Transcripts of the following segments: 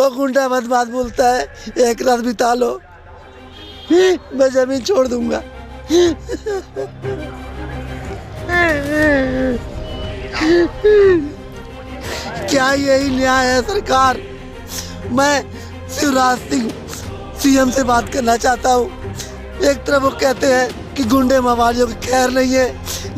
वो गुंडा बदमाश बोलता है एक रात बिता लो, मैं जमीन छोड़ दूंगा। क्या यही न्याय है सरकार? मैं शिवराज सिंह सीएम से बात करना चाहता हूँ। एक तरफ वो कहते हैं कि गुंडे मवालियों की खैर नहीं है,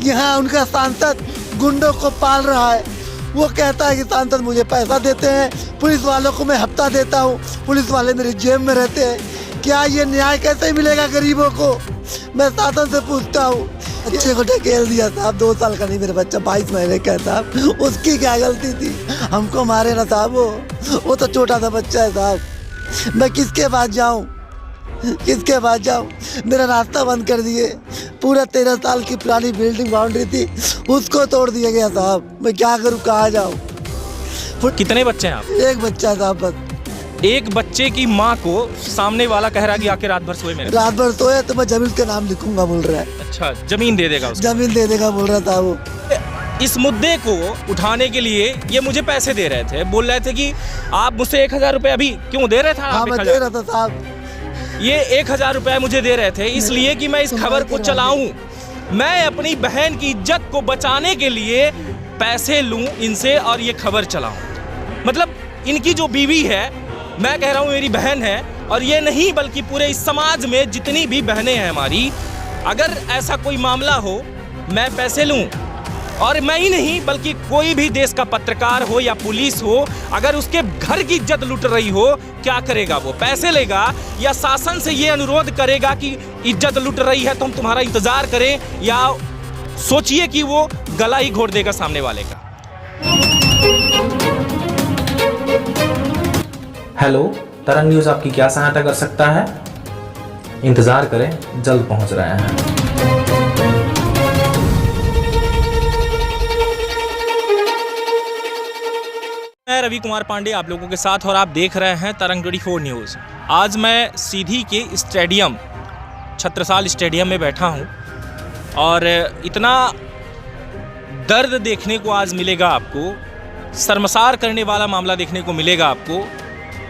यहाँ उनका सांसद गुंडों को पाल रहा है। वो कहता है कि सांसद मुझे पैसा देते हैं, पुलिस वालों को मैं हफ्ता देता हूँ, पुलिस वाले मेरी जेब में रहते हैं। क्या ये न्याय कैसे मिलेगा गरीबों को? मैं शासन से पूछता हूँ। बच्चे को ढकेल दिया साहब, 2 साल का नहीं मेरा बच्चा, 22 महीने का साहब। उसकी क्या गलती थी? हमको मारे ना साहब, वो तो छोटा सा बच्चा है साहब। मैं किसके पास जाऊँ, किसके पास जाऊँ? मेरा रास्ता बंद कर दिए। पूरा 13 साल की पुरानी बिल्डिंग बाउंड्री थी, उसको तोड़ दिया गया साहब। मैं क्या करूँ, कहाँ जाऊँ? कितने बच्चे हैं आप? एक बच्चा साहब बस। एक बच्चे की माँ को सामने वाला कह रहा कि आके रात भर सोए मेरे। रात भर सोए तो मैं जमीन का नाम लिखूंगा बोल रहा है। अच्छा, जमीन दे देगा उसको? जमीन दे देगा बोल रहा था वो। इस मुद्दे को उठाने के लिए ये मुझे पैसे दे रहे थे, बोल रहे थे कि आप मुझसे 1000 रुपये अभी क्यों दे रहे थे? हाँ, मैं दे रहा था साहब। ये 1000 रुपये मुझे दे रहे थे इसलिए कि मैं इस खबर को चलाऊं। मैं अपनी बहन की इज्जत को बचाने के लिए पैसे लूं इनसे और ये खबर चलाऊं। मतलब इनकी जो बीवी है, मैं कह रहा हूं मेरी बहन है, और ये नहीं बल्कि पूरे इस समाज में जितनी भी बहनें हैं हमारी, अगर ऐसा कोई मामला हो मैं पैसे लूं। और मैं ही नहीं बल्कि कोई भी देश का पत्रकार हो या पुलिस हो, अगर उसके घर की इज्जत लुट रही हो, क्या करेगा? वो पैसे लेगा या शासन से ये अनुरोध करेगा कि इज्जत लुट रही है तो हम तुम्हारा इंतजार करें, या सोचिए कि वो गला ही घोट देगा सामने वाले का। हेलो, तरंग न्यूज़ आपकी क्या सहायता कर सकता है? इंतजार करें, जल्द पहुंच रहे हैं। मैं रवि कुमार पांडे आप लोगों के साथ, और आप देख रहे हैं तरंग 24 न्यूज़। आज मैं सीधी के स्टेडियम, छत्रसाल स्टेडियम में बैठा हूं, और इतना दर्द देखने को आज मिलेगा आपको, शर्मसार करने वाला मामला देखने को मिलेगा आपको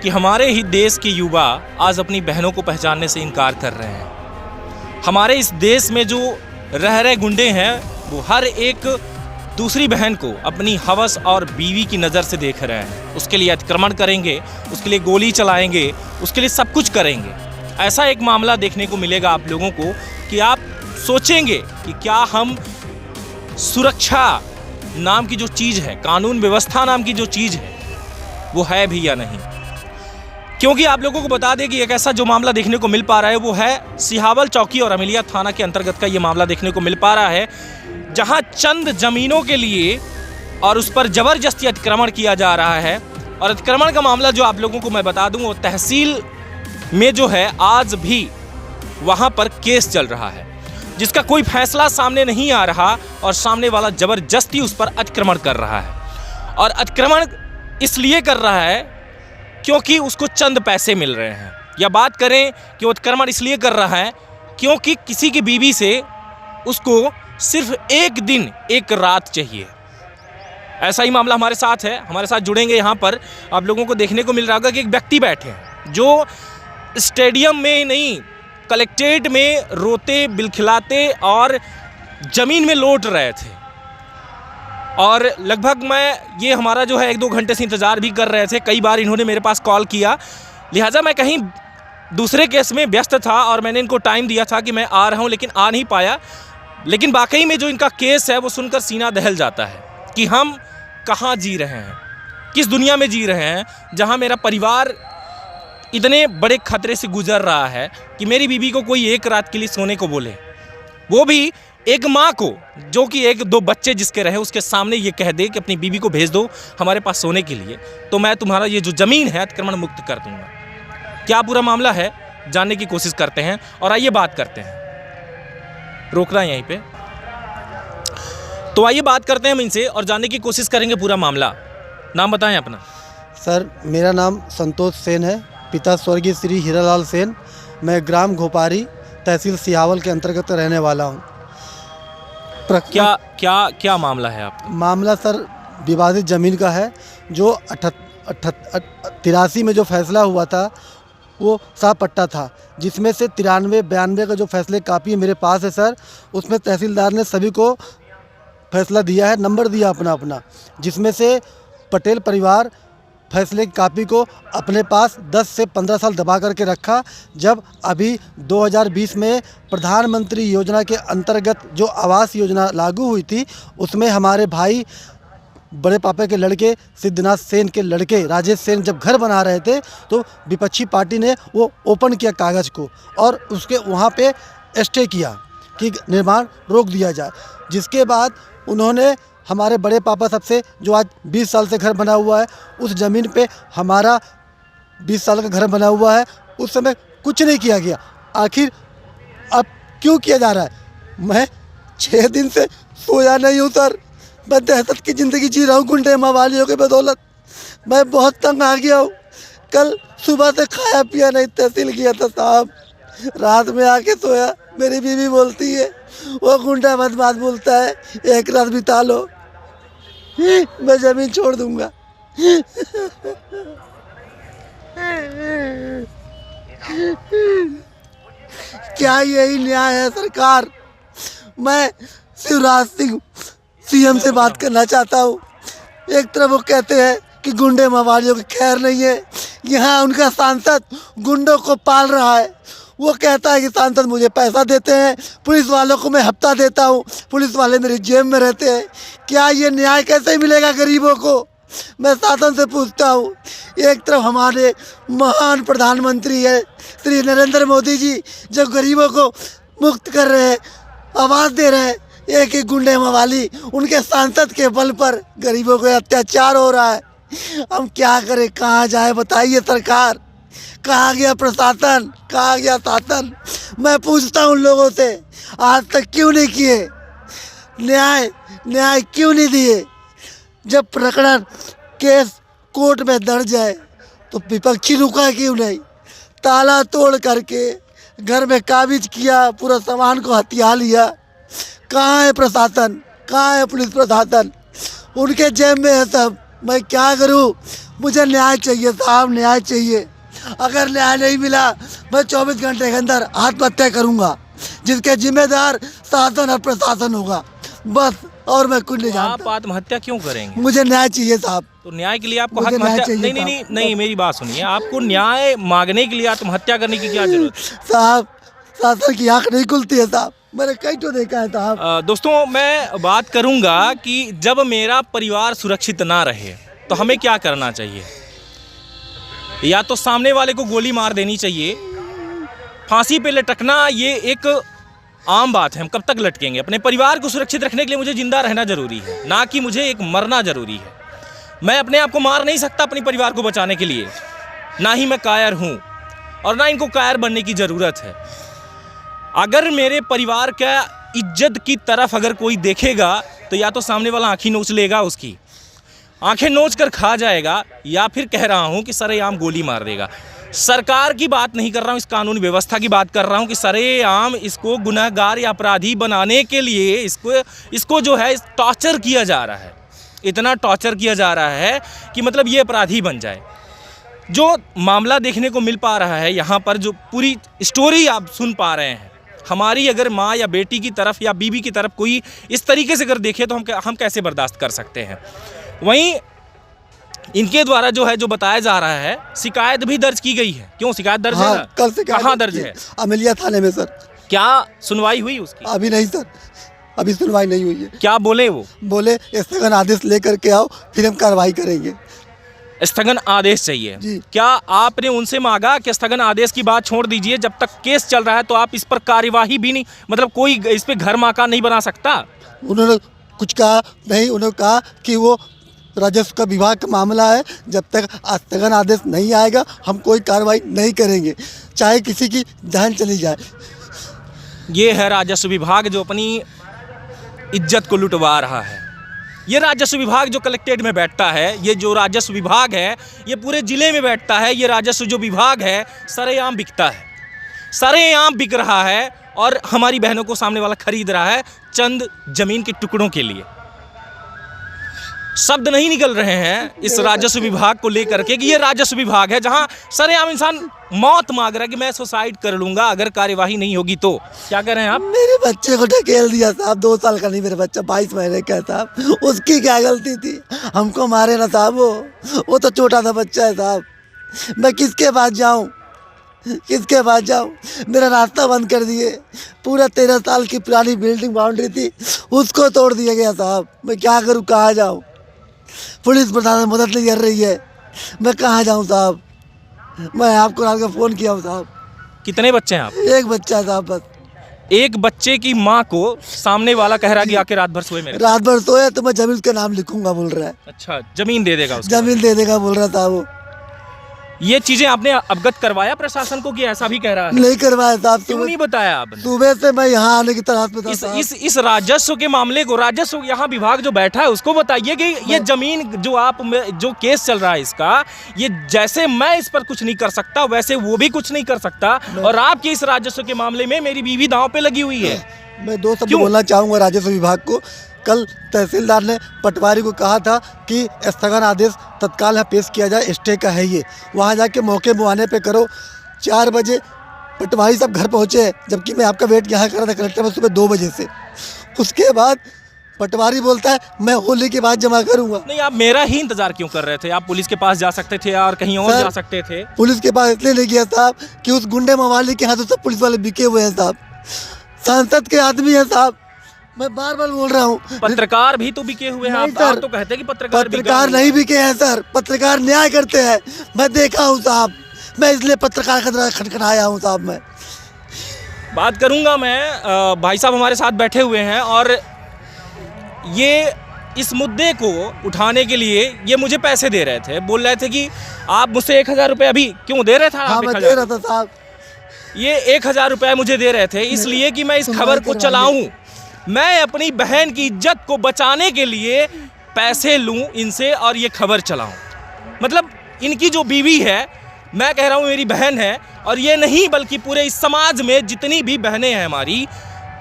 कि हमारे ही देश के युवा आज अपनी बहनों को पहचानने से इनकार कर रहे हैं। हमारे इस देश में जो रह रहे गुंडे हैं वो हर एक दूसरी बहन को अपनी हवस और बीवी की नज़र से देख रहे हैं। उसके लिए अतिक्रमण करेंगे, उसके लिए गोली चलाएंगे, उसके लिए सब कुछ करेंगे। ऐसा एक मामला देखने को मिलेगा आप लोगों को कि आप सोचेंगे कि क्या हम सुरक्षा नाम की जो चीज़ है, कानून व्यवस्था नाम की जो चीज़ है, वो है भी या नहीं। क्योंकि आप लोगों को बता दें कि एक ऐसा जो मामला देखने को मिल पा रहा है वो है सिहावल चौकी और अमिलिया थाना के अंतर्गत का ये मामला देखने को मिल पा रहा है, जहां चंद जमीनों के लिए और उस पर ज़बरदस्ती अतिक्रमण किया जा रहा है। और अतिक्रमण का मामला जो आप लोगों को मैं बता दूं, वो तहसील में जो है आज भी वहां पर केस चल रहा है, जिसका कोई फैसला सामने नहीं आ रहा, और सामने वाला ज़बरदस्ती उस पर अतिक्रमण कर रहा है। और अतिक्रमण इसलिए कर रहा है क्योंकि उसको चंद पैसे मिल रहे हैं, या बात करें कि वो अतिक्रमण इसलिए कर रहा है क्योंकि किसी की बीवी से उसको सिर्फ एक दिन एक रात चाहिए। ऐसा ही मामला हमारे साथ है। हमारे साथ जुड़ेंगे यहाँ पर, आप लोगों को देखने को मिल रहा होगा कि एक व्यक्ति बैठे हैं जो स्टेडियम में नहीं, कलेक्ट्रेट में रोते बिलखिलाते और ज़मीन में लौट रहे थे। और लगभग मैं ये हमारा जो है 1-2 घंटे से इंतज़ार भी कर रहे थे। कई बार इन्होंने मेरे पास कॉल किया, लिहाजा मैं कहीं दूसरे केस में व्यस्त था और मैंने इनको टाइम दिया था कि मैं आ रहा हूँ, लेकिन आ नहीं पाया। लेकिन वाकई में जो इनका केस है वो सुनकर सीना दहल जाता है कि हम कहाँ जी रहे हैं, किस दुनिया में जी रहे हैं, जहाँ मेरा परिवार इतने बड़े खतरे से गुजर रहा है कि मेरी बीवी को कोई एक रात के लिए सोने को बोले, वो भी एक माँ को जो कि 1-2 बच्चे जिसके रहे उसके सामने ये कह दे कि अपनी बीवी को भेज दो हमारे पास सोने के लिए, तो मैं तुम्हारा ये जो ज़मीन है अतिक्रमण मुक्त कर दूंगा। क्या पूरा मामला है जानने की कोशिश करते हैं, और आइए बात करते हैं। रोकना यहीं पे, तो आइए बात करते हैं हम इनसे और जानने की कोशिश करेंगे पूरा मामला। नाम बताएं अपना। सर, मेरा नाम संतोष सेन है, पिता स्वर्गीय श्री हीरालाल सेन। मैं ग्राम घोपारी, तहसील सिहावल के अंतर्गत रहने वाला हूँ। क्या क्या क्या मामला है आपका? मामला सर विवादित ज़मीन का है, जो 1983 में जो फैसला हुआ था वो साफ पट्टा था, जिसमें से 93-92 का जो फैसले कापी मेरे पास है सर, उसमें तहसीलदार ने सभी को फैसला दिया है, नंबर दिया अपना अपना, जिसमें से पटेल परिवार फैसले की कापी को अपने पास 10 से 15 साल दबा करके रखा। जब अभी 2020 में प्रधानमंत्री योजना के अंतर्गत जो आवास योजना लागू हुई थी, उसमें हमारे भाई बड़े पापा के लड़के सिद्धनाथ सेन के लड़के राजेश सेन जब घर बना रहे थे, तो विपक्षी पार्टी ने वो ओपन किया कागज़ को और उसके वहाँ पे स्टे किया कि निर्माण रोक दिया जाए। जिसके बाद उन्होंने हमारे बड़े पापा सबसे, जो आज 20 साल से घर बना हुआ है, उस ज़मीन पे हमारा 20 साल का घर बना हुआ है, उस समय कुछ नहीं किया गया। आखिर अब क्यों किया जा रहा है? मैं 6 दिन से सोया नहीं हूँ सर, मैं दहशत की ज़िंदगी जी रहा हूँ गुंडे मवालियों की बदौलत। मैं बहुत तंग आ गया हूँ। कल सुबह से खाया पिया नहीं, तहसील किया था साहब, रात में आके सोया, मेरी बीवी बोलती है वो गुंडा बदमाश बोलता है, एक रात बिता लो, मैं ज़मीन छोड़ दूंगा। क्या यही न्याय है सरकार? मैं शिवराज सिंह सीएम से बात करना चाहता हूँ। एक तरफ वो कहते हैं कि गुंडे मवालियों की खैर नहीं है, यहाँ उनका सांसद गुंडों को पाल रहा है। वो कहता है कि सांसद मुझे पैसा देते हैं, पुलिस वालों को मैं हफ्ता देता हूँ, पुलिस वाले मेरी जेब में रहते हैं। क्या ये न्याय कैसे मिलेगा गरीबों को? मैं शासन से पूछता हूँ। एक तरफ हमारे महान प्रधानमंत्री है श्री नरेंद्र मोदी जी, जो गरीबों को मुक्त कर रहे हैं, आवाज़ दे रहे हैं, एक ही गुंडे मवाली उनके सांसद के बल पर गरीबों को अत्याचार हो रहा है। हम क्या करें, कहाँ जाए बताइए सरकार? कहाँ गया प्रशासन, कहाँ गया शासन? मैं पूछता हूँ लोगों से, आज तक क्यों नहीं किए न्याय क्यों नहीं दिए? जब प्रकरण केस कोर्ट में दर्ज है तो विपक्षी रुका क्यों नहीं? ताला तोड़ करके घर में काबिज किया, पूरा सामान को हथिया लिया। कहाँ है प्रशासन, कहाँ है पुलिस प्रशासन? उनके जेब में है सब। मैं क्या करूँ? मुझे न्याय चाहिए साहब, न्याय चाहिए। अगर न्याय नहीं मिला मैं 24 घंटे के अंदर आत्महत्या करूँगा, जिसके जिम्मेदार शासन और प्रशासन होगा, बस। और मैं कुछ नहीं जानता। आप आत्महत्या क्यों करेंगे? मुझे न्याय चाहिए साहब। तो न्याय के लिए आपको आत्महत्या नहीं, मेरी बात सुनिए, आपको न्याय मांगने के लिए आत्महत्या करने की क्या जरूरत? साहब, शासन की आँख नहीं खुलती है साहब, मैंने कई तो देखा है साहब। दोस्तों, मैं बात करूंगा कि जब मेरा परिवार सुरक्षित ना रहे तो हमें क्या करना चाहिए। या तो सामने वाले को गोली मार देनी चाहिए, फांसी पे लटकना ये एक आम बात है, हम कब तक लटकेंगे। अपने परिवार को सुरक्षित रखने के लिए मुझे जिंदा रहना जरूरी है, ना कि मुझे एक मरना जरूरी है। मैं अपने आप को मार नहीं सकता अपने परिवार को बचाने के लिए, ना ही मैं कायर हूँ और ना इनको कायर बनने की ज़रूरत है। अगर मेरे परिवार का इज्जत की तरफ अगर कोई देखेगा तो या तो सामने वाला आँखें नोच लेगा, उसकी आंखें नोच कर खा जाएगा, या फिर कह रहा हूं कि सरेआम गोली मार देगा। सरकार की बात नहीं कर रहा हूं, इस कानूनी व्यवस्था की बात कर रहा हूं कि सरेआम इसको गुनहगार या अपराधी बनाने के लिए इसको जो है टॉर्चर किया जा रहा है। इतना टॉर्चर किया जा रहा है कि मतलब ये अपराधी बन जाए। जो मामला देखने को मिल पा रहा है यहाँ पर, जो पूरी स्टोरी आप सुन पा रहे हैं, हमारी अगर माँ या बेटी की तरफ या बीवी की तरफ कोई इस तरीके से अगर देखे तो हम कैसे बर्दाश्त कर सकते हैं। वहीं इनके द्वारा जो है, जो बताया जा रहा है, शिकायत भी दर्ज की गई है। क्यों शिकायत दर्ज है? कल से कहाँ दर्ज है? अमेलिया थाने में सर। क्या सुनवाई हुई उसकी? अभी नहीं सर, अभी सुनवाई नहीं हुई है। क्या बोले वो? बोले स्थगन आदेश लेकर के आओ, फिर हम कार्रवाई करेंगे। स्थगन आदेश चाहिए जी। क्या आपने उनसे मांगा कि स्थगन आदेश की बात छोड़ दीजिए, जब तक केस चल रहा है तो आप इस पर कार्यवाही भी नहीं, मतलब कोई इस पे घर मकान नहीं बना सकता? उन्होंने कुछ कहा नहीं, उन्होंने कहा कि वो राजस्व का विभाग का मामला है, जब तक स्थगन आदेश नहीं आएगा हम कोई कार्रवाई नहीं करेंगे, चाहे किसी की जान चली जाए। ये है राजस्व विभाग जो अपनी इज्जत को लुटवा रहा है। ये राजस्व विभाग जो कलेक्ट्रेट में बैठता है, ये जो राजस्व विभाग है, ये पूरे ज़िले में बैठता है। ये राजस्व जो विभाग है सरेआम बिकता है, सरेआम बिक रहा है और हमारी बहनों को सामने वाला खरीद रहा है चंद ज़मीन के टुकड़ों के लिए। शब्द नहीं निकल रहे हैं इस राजस्व विभाग को लेकर के कि ये राजस्व विभाग है जहां सरेआम इंसान मौत मांग रहा है कि मैं सुसाइड कर लूंगा अगर कार्यवाही नहीं होगी तो। क्या कह रहे हैं आप? मेरे बच्चे को ढकेल दिया साहब, 2 साल का नहीं मेरा बच्चा, 22 महीने का है साहब। उसकी क्या गलती थी? हमको मारे ना साहब, वो तो छोटा सा बच्चा है साहब। मैं किसके पास जाऊं, किसके पास जाऊं? मेरा रास्ता बंद कर दिए। पूरा 13 साल की पुरानी बिल्डिंग बाउंड्री थी, उसको तोड़ दिया गया साहब। मैं क्या करूं, कहाँ जाऊं? पुलिस प्रशासन मदद नहीं कर रही है, मैं कहाँ जाऊं साहब? मैं आपको रात का फ़ोन किया हूँ साहब। कितने बच्चे हैं आप? एक बच्चा साहब बस। एक बच्चे की माँ को सामने वाला कह रहा है कि आके रात भर सोए मेरे। रात भर सोया तो मैं जमीन का नाम लिखूंगा बोल रहा है। अच्छा, जमीन दे देगा उसको? जमीन दे देगा बोल रहा था वो। ये चीजें आपने अवगत करवाया प्रशासन को कि ऐसा भी कह रहा है? नहीं करवाया साहब। क्यों नहीं बताया आपने? सुबह से मैं यहाँ आने की तरह पे था साहब। इस राजस्व के मामले को राजस्व यहाँ विभाग जो बैठा है उसको बताइए कि ये जमीन जो आप जो केस चल रहा है इसका, ये जैसे मैं इस पर कुछ नहीं कर सकता वैसे वो भी कुछ नहीं कर सकता, और आपके इस राजस्व के मामले में मेरी बीवी दांव पे लगी हुई है। मैं 2 शब्द बोलना चाहूँगा राजस्व विभाग को। कल तहसीलदार ने पटवारी को कहा था कि स्थगन आदेश तत्काल यहाँ पेश किया जाए, स्टे का है ये, वहाँ जाके मौके मुआने पे करो। 4 बजे पटवारी सब घर पहुँचे हैं, जबकि मैं आपका वेट यहाँ कर रहा था कलेक्टर में सुबह 2 बजे से। उसके बाद पटवारी बोलता है मैं होली के बाद जमा करूँगा। नहीं, आप मेरा ही इंतजार क्यों कर रहे थे? आप पुलिस के पास जा सकते थे और कहीं और जा सकते थे। पुलिस के पास इसलिए नहीं गया साहब कि उस गुंडे मवाली के हाथों से पुलिस वाले बिके हुए हैं साहब। सांसद के आदमी है साहब, मैं बार बार बोल रहा हूँ। पत्रकार भी तो बिके हुए हैं। आप तो कहते हैं कि पत्रकार नहीं बिके हैं सर, पत्रकार न्याय करते हैं। मैं देखा हूँ साहब, मैं इसलिए पत्रकार का खटखटाया हूँ साहब। मैं बात करूँगा। मैं भाई साहब हमारे साथ बैठे हुए हैं और ये इस मुद्दे को उठाने के लिए ये मुझे पैसे दे रहे थे, बोल रहे थे कि आप मुझसे 1000 रुपये अभी क्यों दे रहे थे? हाँ, मैं दे रहा था साहब। ये 1000 रुपये मुझे दे रहे थे इसलिए कि मैं इस खबर को चलाऊं। मैं अपनी बहन की इज्जत को बचाने के लिए पैसे लूं इनसे और ये खबर चलाऊं। मतलब इनकी जो बीवी है, मैं कह रहा हूं मेरी बहन है, और ये नहीं बल्कि पूरे इस समाज में जितनी भी बहनें हैं हमारी,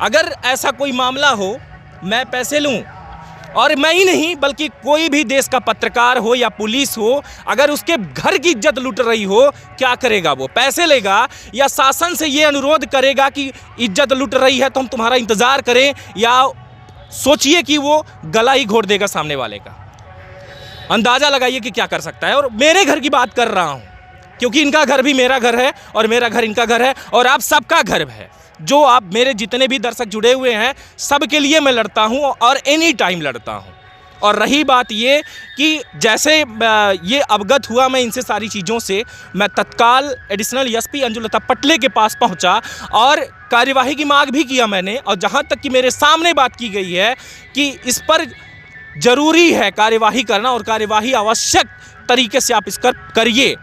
अगर ऐसा कोई मामला हो मैं पैसे लूं। और मैं ही नहीं बल्कि कोई भी देश का पत्रकार हो या पुलिस हो, अगर उसके घर की इज्जत लूट रही हो, क्या करेगा वो? पैसे लेगा या शासन से ये अनुरोध करेगा कि इज्जत लूट रही है तो हम तुम्हारा इंतज़ार करें, या सोचिए कि वो गला ही घोट देगा सामने वाले का। अंदाज़ा लगाइए कि क्या कर सकता है। और मेरे घर की बात कर रहा हूँ क्योंकि इनका घर भी मेरा घर है और मेरा घर इनका घर है और आप सबका घर है। जो आप मेरे जितने भी दर्शक जुड़े हुए हैं सबके लिए मैं लड़ता हूं और एनी टाइम लड़ता हूं। और रही बात ये कि जैसे ये अवगत हुआ मैं इनसे सारी चीज़ों से, मैं तत्काल एडिशनल एसपी अंजुलता पटले के पास पहुंचा और कार्यवाही की मांग भी किया मैंने। और जहां तक कि मेरे सामने बात की गई है कि इस पर ज़रूरी है कार्यवाही करना और कार्यवाही आवश्यक तरीके से आप इसका करिए।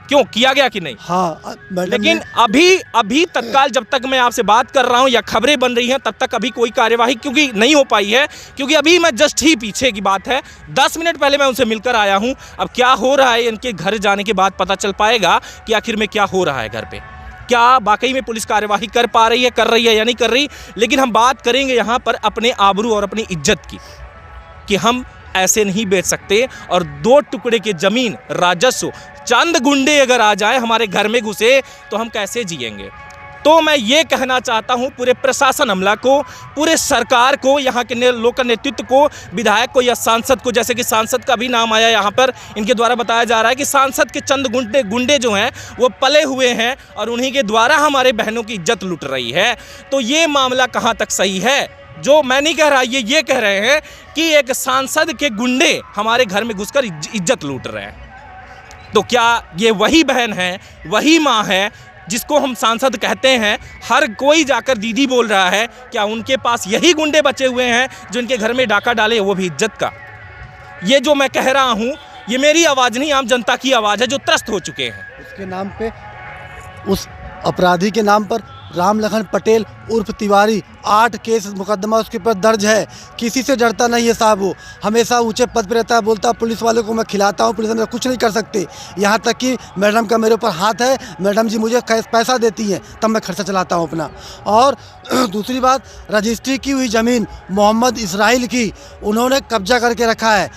क्यों किया गया कि नहीं? हाँ, लेकिन अभी तत्काल जब तक मैं आपसे बात कर रहा हूं या खबरें बन रही हैं तब तक अभी कोई कार्यवाही क्योंकि नहीं हो पाई है, क्योंकि अभी मैं जस्ट ही पीछे की बात है 10 मिनट पहले मैं उनसे मिलकर आया हूं। अब क्या हो रहा है इनके घर जाने के बाद पता चल पाएगा कि आखिर में क्या हो रहा है घर पे, क्या वाकई में पुलिस कार्यवाही कर पा रही है, कर रही है या नहीं कर रही। लेकिन हम बात करेंगे यहाँ पर अपने आबरू और अपनी इज्जत की, कि हम ऐसे नहीं बेच सकते। और 2 टुकड़े की जमीन राजस्व, चंद गुंडे अगर आ जाए हमारे घर में घुसे तो हम कैसे जिएंगे। तो मैं ये कहना चाहता हूँ पूरे प्रशासन अमला को, पूरे सरकार को, यहाँ के लोकल नेतृत्व को, विधायक को या सांसद को, जैसे कि सांसद का भी नाम आया यहाँ पर, इनके द्वारा बताया जा रहा है कि सांसद के चंद गुंडे जो हैं वो पले हुए हैं और उन्हीं के द्वारा हमारे बहनों की इज्जत लूट रही है। तो ये मामला कहाँ तक सही है? जो मैं नहीं कह रहा, ये कह रहे हैं कि एक सांसद के गुंडे हमारे घर में घुसकर इज्जत लूट रहे हैं। तो क्या ये वही बहन है, वही माँ है जिसको हम सांसद कहते हैं? हर कोई जाकर दीदी बोल रहा है। क्या उनके पास यही गुंडे बचे हुए हैं जो इनके घर में डाका डाले, वो भी इज्जत का? ये जो मैं कह रहा हूँ ये मेरी आवाज़ नहीं, आम जनता की आवाज़ है जो त्रस्त हो चुके हैं। उसके नाम पे, उस अपराधी के नाम पर राम लखन पटेल उर्फ तिवारी 8 केस मुकदमा उसके ऊपर दर्ज है। किसी से डरता नहीं है साहब, वो हमेशा ऊंचे पद पर रहता है, बोलता है पुलिस वालों को मैं खिलाता हूँ, पुलिस वाले कुछ नहीं कर सकते। यहाँ तक कि मैडम का मेरे ऊपर हाथ है, मैडम जी मुझे पैसा देती हैं तब मैं खर्चा चलाता हूँ अपना। और दूसरी बात, रजिस्ट्री की हुई ज़मीन मोहम्मद इसराइल की उन्होंने कब्जा करके रखा है।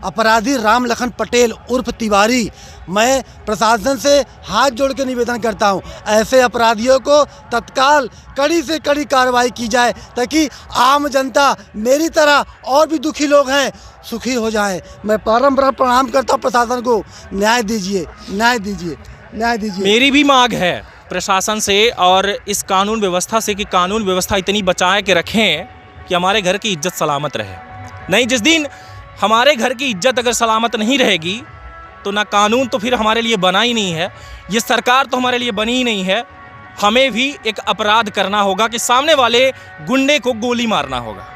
अपराधी राम लखन पटेल उर्फ तिवारी, मैं प्रशासन से हाथ जोड़ के निवेदन करता हूं, ऐसे अपराधियों को तत्काल कड़ी से कड़ी कार्रवाई की जाए ताकि आम जनता मेरी तरह और भी दुखी लोग हैं सुखी हो जाएं। मैं बारंबार प्रणाम करता हूं प्रशासन को, न्याय दीजिए, न्याय दीजिए, न्याय दीजिए। मेरी भी मांग है प्रशासन से और इस कानून व्यवस्था से कि कानून व्यवस्था इतनी बचाए के रखें कि हमारे घर की इज्जत सलामत रहे। नहीं, जिस दिन हमारे घर की इज्जत अगर सलामत नहीं रहेगी तो ना कानून तो फिर हमारे लिए बना ही नहीं है, ये सरकार तो हमारे लिए बनी ही नहीं है। हमें भी एक अपराध करना होगा कि सामने वाले गुंडे को गोली मारना होगा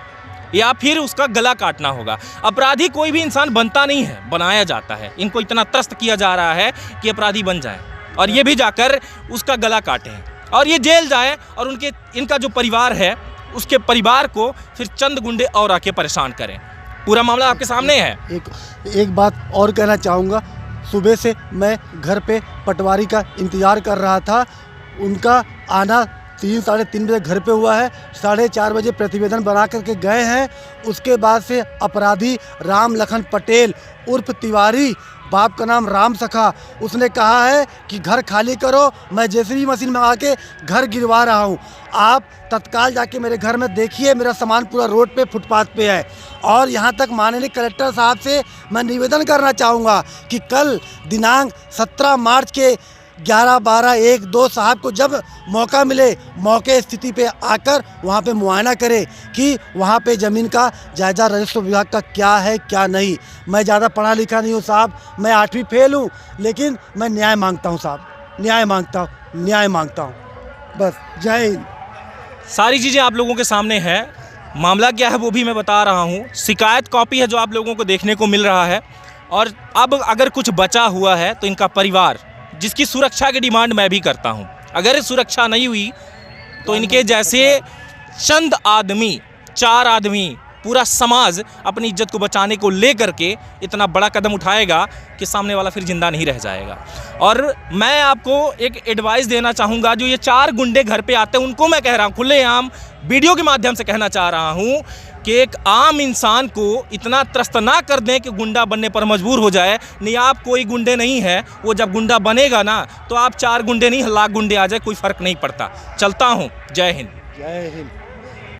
या फिर उसका गला काटना होगा। अपराधी कोई भी इंसान बनता नहीं है, बनाया जाता है। इनको इतना त्रस्त किया जा रहा है कि अपराधी बन जाए और ये भी जाकर उसका गला काटें और ये जेल जाए और इनका जो परिवार है उसके परिवार को फिर चंद गुंडे और आके परेशान करें। पूरा मामला आपके सामने है। एक बात और कहना चाहूँगा, सुबह से मैं घर पे पटवारी का इंतज़ार कर रहा था, उनका आना 3 साढ़े 3 बजे घर पे हुआ है, 4:30 बजे प्रतिवेदन बना करके गए हैं। उसके बाद से अपराधी राम लखन पटेल उर्फ तिवारी, बाप का नाम राम सखा, उसने कहा है कि घर खाली करो, मैं जेसीबी मशीन मंगा के घर गिरवा रहा हूँ। आप तत्काल जाके मेरे घर में देखिए, मेरा सामान पूरा रोड पे फुटपाथ पे है। और यहाँ तक माननीय कलेक्टर साहब से मैं निवेदन करना चाहूँगा कि कल दिनांक 17 मार्च के 11, 12, 1, 2 साहब को जब मौका मिले, मौके स्थिति पे आकर वहाँ पे मुआयना करें कि वहाँ पे ज़मीन का जायज़ा राजस्व विभाग का क्या है क्या नहीं। मैं ज़्यादा पढ़ा लिखा नहीं हूँ साहब, मैं 8वीं फेल हूँ, लेकिन मैं न्याय मांगता हूँ साहब, न्याय मांगता हूँ, न्याय मांगता हूँ। बस, जय हिंद। सारी चीज़ें आप लोगों के सामने है। मामला क्या है वो भी मैं बता रहा हूँ। शिकायत कॉपी है जो आप लोगों को देखने को मिल रहा है। और अब अगर कुछ बचा हुआ है तो इनका परिवार, जिसकी सुरक्षा की डिमांड मैं भी करता हूं, अगर सुरक्षा नहीं हुई तो इनके जैसे चंद आदमी, 4 आदमी, पूरा समाज अपनी इज्जत को बचाने को लेकर के इतना बड़ा कदम उठाएगा कि सामने वाला फिर जिंदा नहीं रह जाएगा। और मैं आपको एक एडवाइस देना चाहूँगा, जो ये 4 गुंडे घर पे आते हैं उनको मैं कह रहा हूँ, खुलेआम वीडियो के माध्यम से कहना चाह रहा हूँ कि एक आम इंसान को इतना त्रस्त ना कर दें कि गुंडा बनने पर मजबूर हो जाए। नहीं, आप कोई गुंडे नहीं है, वो जब गुंडा बनेगा ना तो आप 4 गुंडे नहीं, लाख गुंडे आ जाए, कोई फ़र्क नहीं पड़ता। चलता हूँ। जय हिंद। जय हिंद।